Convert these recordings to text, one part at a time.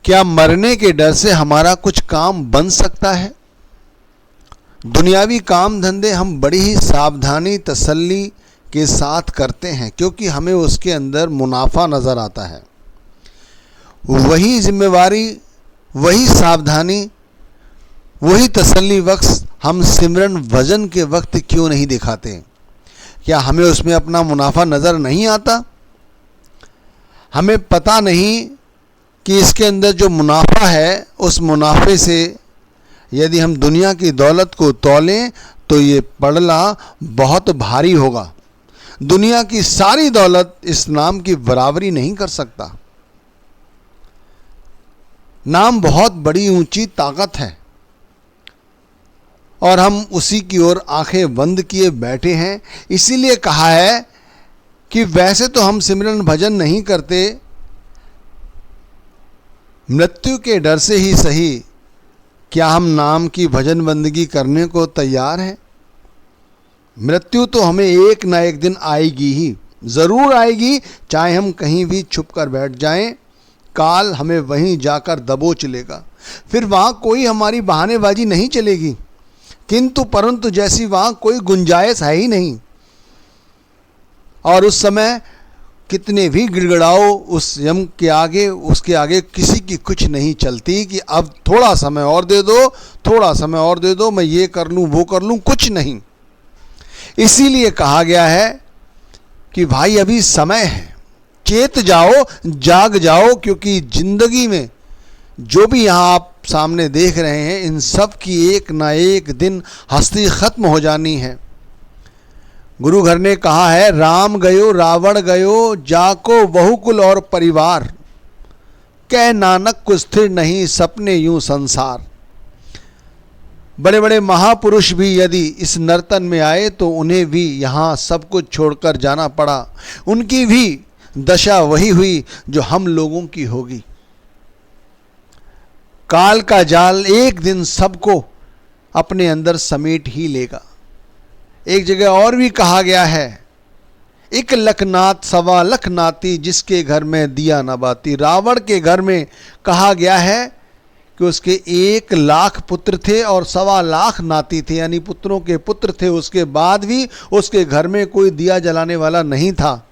क्या मरने के डर से हमारा कुछ काम बन सकता है? दुनियावी काम धंधे हम बड़ी ही सावधानी तसल्ली के साथ करते हैं क्योंकि हमें उसके अंदर मुनाफा नज़र आता है। वही जिम्मेवारी, वही सावधानी, वही तसल्ली वक्त हम सिमरन भजन के वक्त क्यों नहीं दिखाते? क्या हमें उसमें अपना मुनाफा नज़र नहीं आता? हमें पता नहीं कि इसके अंदर जो मुनाफा है, उस मुनाफे से यदि हम दुनिया की दौलत को तौलें तो ये पड़ला बहुत भारी होगा। दुनिया की सारी दौलत इस नाम की बराबरी नहीं कर सकता। नाम बहुत बड़ी ऊंची ताकत है और हम उसी की ओर आंखें बंद किए बैठे हैं। इसीलिए कहा है कि वैसे तो हम सिमरन भजन नहीं करते, मृत्यु के डर से ही सही, क्या हम नाम की भजन बंदगी करने को तैयार हैं? मृत्यु तो हमें एक ना एक दिन आएगी ही, ज़रूर आएगी, चाहे हम कहीं भी छुप कर बैठ जाएं, काल हमें वहीं जाकर दबोच लेगा। फिर वहाँ कोई हमारी बहानेबाजी नहीं चलेगी, किंतु परंतु जैसी वहाँ कोई गुंजाइश है ही नहीं। और उस समय कितने भी गिड़गिड़ाओ, उस यम के आगे, उसके आगे किसी की कुछ नहीं चलती कि अब थोड़ा समय और दे दो, थोड़ा समय और दे दो, मैं ये कर लूँ वो कर लूँ, कुछ नहीं। इसीलिए कहा गया है कि भाई अभी समय है, चेत जाओ, जाग जाओ, क्योंकि जिंदगी में जो भी यहाँ आप सामने देख रहे हैं, इन सब की एक ना एक दिन हस्ती खत्म हो जानी है। गुरु घर ने कहा है, राम गयो रावण गयो, जाको बहुकुल और परिवार, कह नानक कुछ स्थिर नहीं सपने यूं संसार। बड़े बड़े महापुरुष भी यदि इस नर्तन में आए तो उन्हें भी यहाँ सब कुछ छोड़कर जाना पड़ा। उनकी भी दशा वही हुई जो हम लोगों की होगी। काल का जाल एक दिन सबको अपने अंदर समेट ही लेगा। एक जगह और भी कहा गया है, एक लखनाथ सवा लख नाती, जिसके घर में दिया न बाती। रावण के घर में कहा गया है कि उसके 1 लाख पुत्र थे और 1.25 लाख नाती थे, यानी पुत्रों के पुत्र थे। उसके बाद भी उसके घर में कोई दिया जलाने वाला नहीं था।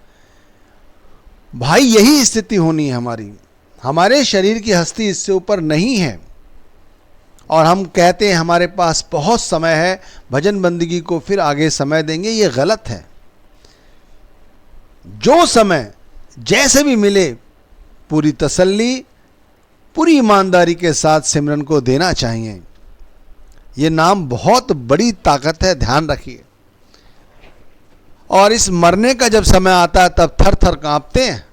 भाई यही स्थिति होनी है हमारी। हमारे शरीर की हस्ती इससे ऊपर नहीं है और हम कहते हैं हमारे पास बहुत समय है, भजन बंदगी को फिर आगे समय देंगे। ये गलत है। जो समय जैसे भी मिले, पूरी तसल्ली, पूरी ईमानदारी के साथ सिमरन को देना चाहिए। ये नाम बहुत बड़ी ताकत है, ध्यान रखिए। और इस मरने का जब समय आता है तब थर थर कांपते हैं।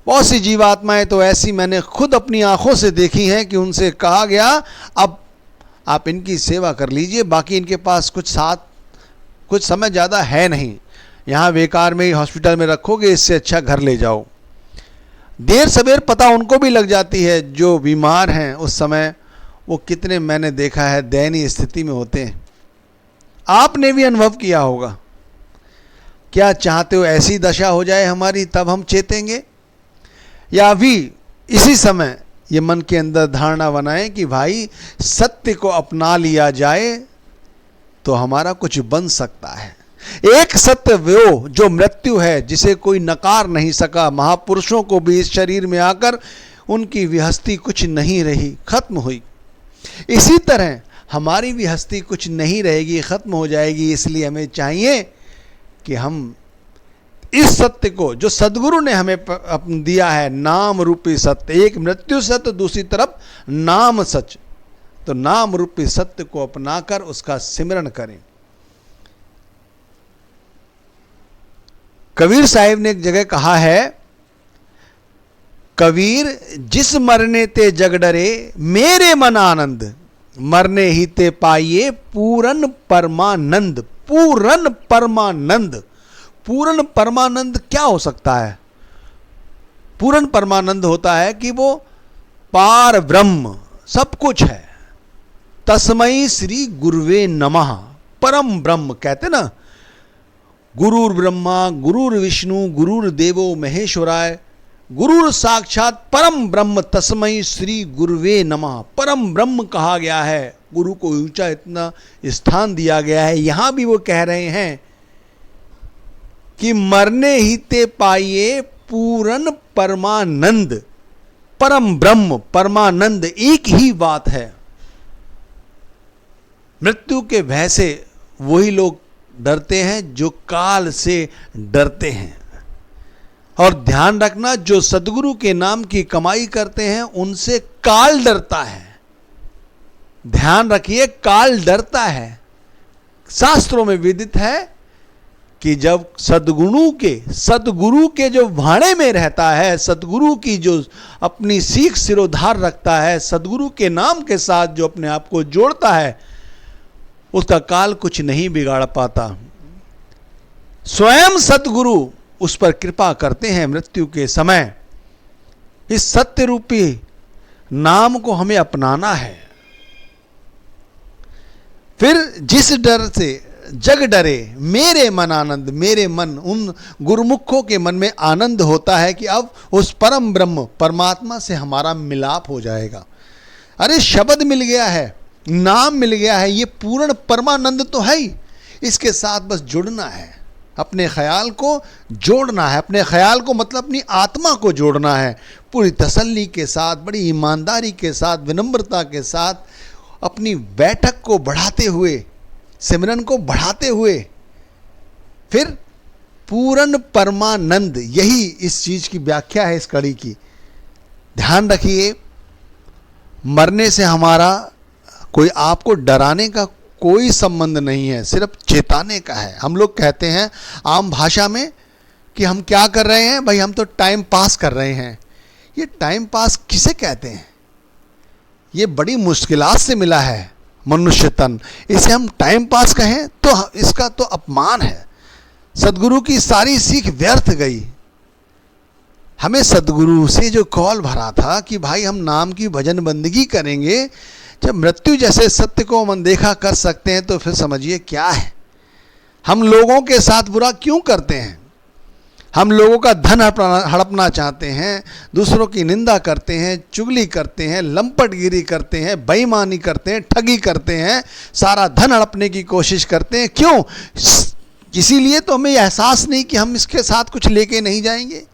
बहुत सी जीवात्माएं तो ऐसी मैंने खुद अपनी आंखों से देखी हैं कि उनसे कहा गया, अब आप इनकी सेवा कर लीजिए, बाकी इनके पास कुछ समय ज़्यादा है नहीं, यहाँ बेकार में ही हॉस्पिटल में रखोगे, इससे अच्छा घर ले जाओ। देर सवेर पता उनको भी लग जाती है। जो बीमार हैं उस समय वो कितने, मैंने देखा है, दयनीय स्थिति में होते हैं। आपने भी अनुभव किया होगा। क्या चाहते हो ऐसी दशा हो जाए हमारी, तब हम चेतेंगे? या अभी इसी समय ये मन के अंदर धारणा बनाएं कि भाई सत्य को अपना लिया जाए तो हमारा कुछ बन सकता है। एक सत्य वो जो मृत्यु है, जिसे कोई नकार नहीं सका। महापुरुषों को भी इस शरीर में आकर उनकी भी हस्ती कुछ नहीं रही, खत्म हुई। इसी तरह हमारी भी हस्ती कुछ नहीं रहेगी, खत्म हो जाएगी। इसलिए हमें चाहिए कि हम इस सत्य को, जो सदगुरु ने हमें दिया है, नाम रूपी सत्य, एक मृत्यु सत्य, दूसरी तरफ नाम सच, तो नाम रूपी सत्य को अपनाकर उसका सिमरन करें। कबीर साहिब ने एक जगह कहा है, कबीर जिस मरने ते जग डरे, मेरे मन आनंद, मरने ही ते पाइए पूरन परमानंद। पूरन परमानंद, पूर्ण परमानंद क्या हो सकता है? पूर्ण परमानंद होता है कि वो पार ब्रह्म सब कुछ है। तस्मै श्री गुरुवे नमः, परम ब्रह्म कहते ना, गुरुर ब्रह्मा गुरुर विष्णु गुरुर देवो महेश्वराय गुरु साक्षात परम ब्रह्म तस्मै श्री गुरुवे नमः। परम ब्रह्म कहा गया है, गुरु को ऊंचा इतना स्थान दिया गया है। यहां भी वो कह रहे हैं कि मरने ही ते पाइए पूर्ण परमानंद। परम ब्रह्म परमानंद एक ही बात है। मृत्यु के भय से वही लोग डरते हैं जो काल से डरते हैं। और ध्यान रखना, जो सदगुरु के नाम की कमाई करते हैं उनसे काल डरता है। ध्यान रखिए, काल डरता है। शास्त्रों में विदित है कि जब सदगुरु के जो भाणे में रहता है, सदगुरु की जो अपनी सीख सिरोधार रखता है, सदगुरु के नाम के साथ जो अपने आप को जोड़ता है, उसका काल कुछ नहीं बिगाड़ पाता। स्वयं सदगुरु उस पर कृपा करते हैं मृत्यु के समय। इस सत्य रूपी नाम को हमें अपनाना है। फिर जिस डर से जग डरे मेरे मन आनंद, मेरे मन, उन गुरुमुखों के मन में आनंद होता है कि अब उस परम ब्रह्म परमात्मा से हमारा मिलाप हो जाएगा। अरे शब्द मिल गया है, नाम मिल गया है, ये पूर्ण परमानंद तो है ही। इसके साथ बस जुड़ना है, अपने ख्याल को जोड़ना है। अपने ख्याल को मतलब अपनी आत्मा को जोड़ना है, पूरी तसल्ली के साथ, बड़ी ईमानदारी के साथ, विनम्रता के साथ, अपनी बैठक को बढ़ाते हुए, सिमरन को बढ़ाते हुए, फिर पूर्ण परमानंद। यही इस चीज की व्याख्या है इस कड़ी की। ध्यान रखिए, मरने से हमारा कोई आपको डराने का कोई संबंध नहीं है, सिर्फ चेताने का है। हम लोग कहते हैं आम भाषा में कि हम क्या कर रहे हैं भाई, हम तो टाइम पास कर रहे हैं। ये टाइम पास किसे कहते हैं? ये बड़ी मुश्किलात से मिला है मनुष्य तन, इसे हम टाइम पास कहें तो इसका तो अपमान है। सदगुरु की सारी सीख व्यर्थ गई। हमें सदगुरु से जो कॉल भरा था कि भाई हम नाम की भजन बंदगी करेंगे, जब मृत्यु जैसे सत्य को हम अनदेखा कर सकते हैं तो फिर समझिए क्या है। हम लोगों के साथ बुरा क्यों करते हैं? हम लोगों का धन हड़पना चाहते हैं, दूसरों की निंदा करते हैं, चुगली करते हैं, लंपटगिरी करते हैं, बेईमानी करते हैं, ठगी करते हैं, सारा धन हड़पने की कोशिश करते हैं। क्यों? इसीलिए तो हमें एहसास नहीं कि हम इसके साथ कुछ लेके नहीं जाएंगे।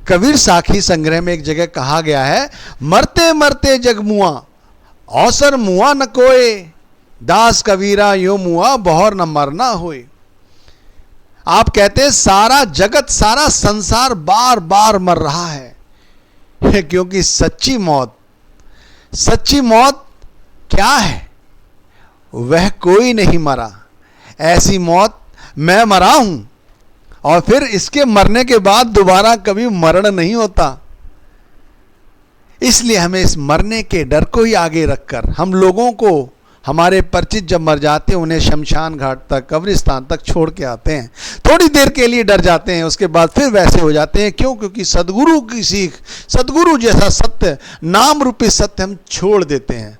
कबीर साखी संग्रह में एक जगह कहा गया है, मरते मरते जग मुआ, अवसर मुआ न कोए, दास कबीरा यो मुआ बहुर न मरना होए। आप कहते हैं सारा जगत, सारा संसार बार बार मर रहा है, क्योंकि सच्ची मौत क्या है? वह कोई नहीं मरा। ऐसी मौत मैं मरा हूं, और फिर इसके मरने के बाद दोबारा कभी मरण नहीं होता। इसलिए हमें इस मरने के डर को ही आगे रखकर, हम लोगों को, हमारे परिचित जब मर जाते हैं उन्हें शमशान घाट तक, कब्रिस्तान तक छोड़ के आते हैं, थोड़ी देर के लिए डर जाते हैं, उसके बाद फिर वैसे हो जाते हैं। क्यों? क्योंकि सदगुरु की सीख, सदगुरु जैसा सत्य, नाम रूपी सत्य हम छोड़ देते हैं।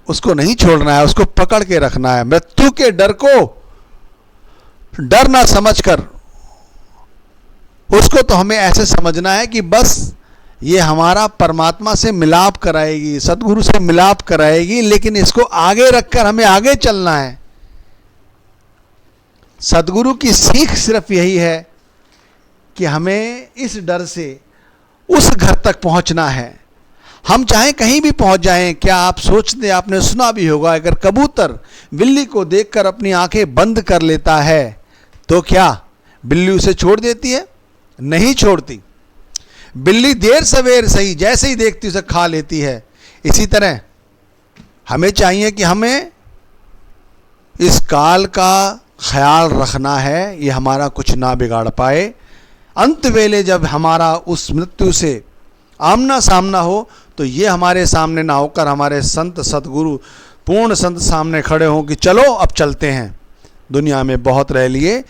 उसको नहीं छोड़ना है, उसको पकड़ के रखना है। मृत्यु के डर को डर ना समझकर उसको तो हमें ऐसे समझना है कि बस ये हमारा परमात्मा से मिलाप कराएगी, सदगुरु से मिलाप कराएगी, लेकिन इसको आगे रखकर हमें आगे चलना है। सदगुरु की सीख सिर्फ यही है कि हमें इस डर से उस घर तक पहुंचना है। हम चाहे कहीं भी पहुंच जाएं। क्या आप सोचते, आपने सुना भी होगा, अगर कबूतर बिल्ली को देखकर अपनी आंखें बंद कर लेता है तो क्या बिल्ली उसे छोड़ देती है? नहीं छोड़ती। बिल्ली देर सवेर सही जैसे ही देखती उसे खा लेती है। इसी तरह हमें चाहिए कि हमें इस काल का ख्याल रखना है, ये हमारा कुछ ना बिगाड़ पाए। अंत वेले जब हमारा उस मृत्यु से आमना सामना हो तो ये हमारे सामने ना होकर हमारे संत सतगुरु पूर्ण संत सामने खड़े हों कि चलो अब चलते हैं, दुनिया में बहुत रह लिए,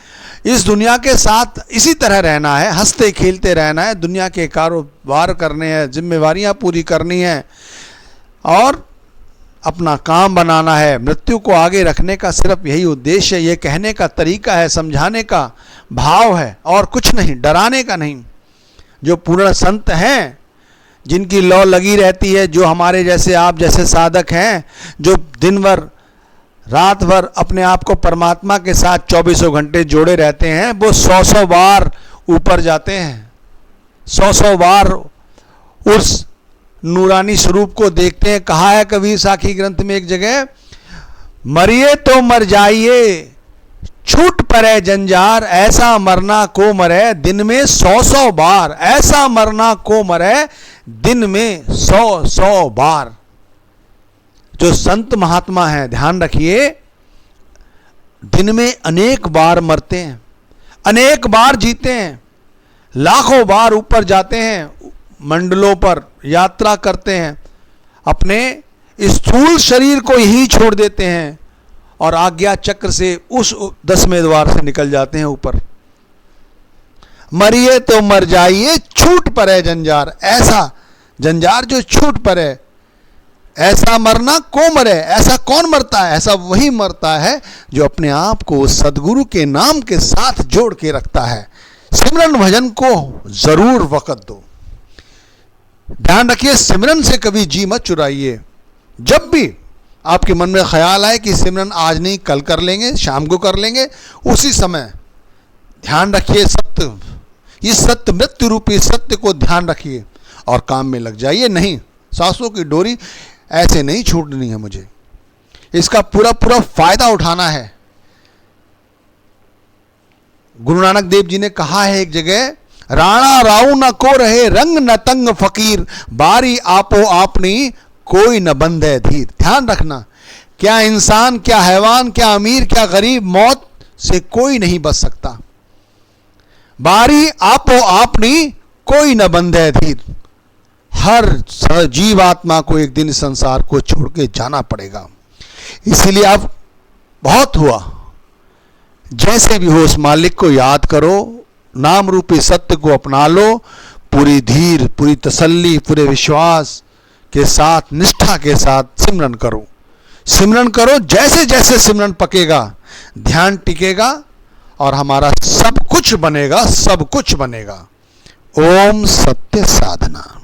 इस दुनिया के साथ इसी तरह रहना है, हंसते खेलते रहना है, दुनिया के कारोबार करने हैं, जिम्मेवारियां पूरी करनी है और अपना काम बनाना है। मृत्यु को आगे रखने का सिर्फ यही उद्देश्य है। ये कहने का तरीका है, समझाने का भाव है और कुछ नहीं, डराने का नहीं। जो पूर्ण संत हैं, जिनकी लौ लगी रहती है, जो हमारे जैसे आप जैसे साधक हैं, जो दिन भर रात भर अपने आप को परमात्मा के साथ 24 घंटे जोड़े रहते हैं, वो 100 बार ऊपर जाते हैं, 100 बार उस नूरानी स्वरूप को देखते हैं। कहा है कबीर साखी ग्रंथ में एक जगह, मरिए तो मर जाइए छूट पड़े जंजार, ऐसा मरना को मरे दिन में 100 बार, ऐसा मरना को मरे दिन में 100 बार। जो संत महात्मा हैं, ध्यान रखिए, दिन में अनेक बार मरते हैं, अनेक बार जीते हैं, लाखों बार ऊपर जाते हैं, मंडलों पर यात्रा करते हैं, अपने स्थूल शरीर को यही छोड़ देते हैं और आज्ञा चक्र से उस 10वें द्वार से निकल जाते हैं ऊपर। मरिए तो मर जाइए छूट पड़े जंजार, ऐसा जंजार जो छूट पड़े, ऐसा मरना को मरे। ऐसा कौन मरता है? ऐसा वही मरता है जो अपने आप को सदगुरु के नाम के साथ जोड़ के रखता है। सिमरन भजन को जरूर वक़्त दो। ध्यान रखिए, सिमरन से कभी जी मत चुराइए। जब भी आपके मन में ख्याल आए कि सिमरन आज नहीं कल कर लेंगे, शाम को कर लेंगे, उसी समय ध्यान रखिए सत्य, इस सत्य मृत्यु रूपी सत्य को ध्यान रखिए और काम में लग जाइए। नहीं, सांसों की डोरी ऐसे नहीं छूटनी है मुझे, इसका पूरा पूरा फायदा उठाना है। गुरु नानक देव जी ने कहा है एक जगह, राणा राऊ न को रहे रंग न तंग फकीर, बारी आपो आपनी कोई न बंधे धीर। ध्यान रखना, क्या इंसान, क्या हैवान, क्या अमीर, क्या गरीब, मौत से कोई नहीं बच सकता। बारी आपो आपनी कोई न बंधे धीर। हर जीवात्मा को एक दिन इस संसार को छोड़ के जाना पड़ेगा। इसीलिए अब बहुत हुआ, जैसे भी हो उस मालिक को याद करो, नाम रूपी सत्य को अपना लो, पूरी धीर, पूरी तसल्ली, पूरे विश्वास के साथ, निष्ठा के साथ सिमरन करो। सिमरन करो, जैसे जैसे सिमरन पकेगा, ध्यान टिकेगा और हमारा सब कुछ बनेगा, सब कुछ बनेगा। ओम सत्य साधना।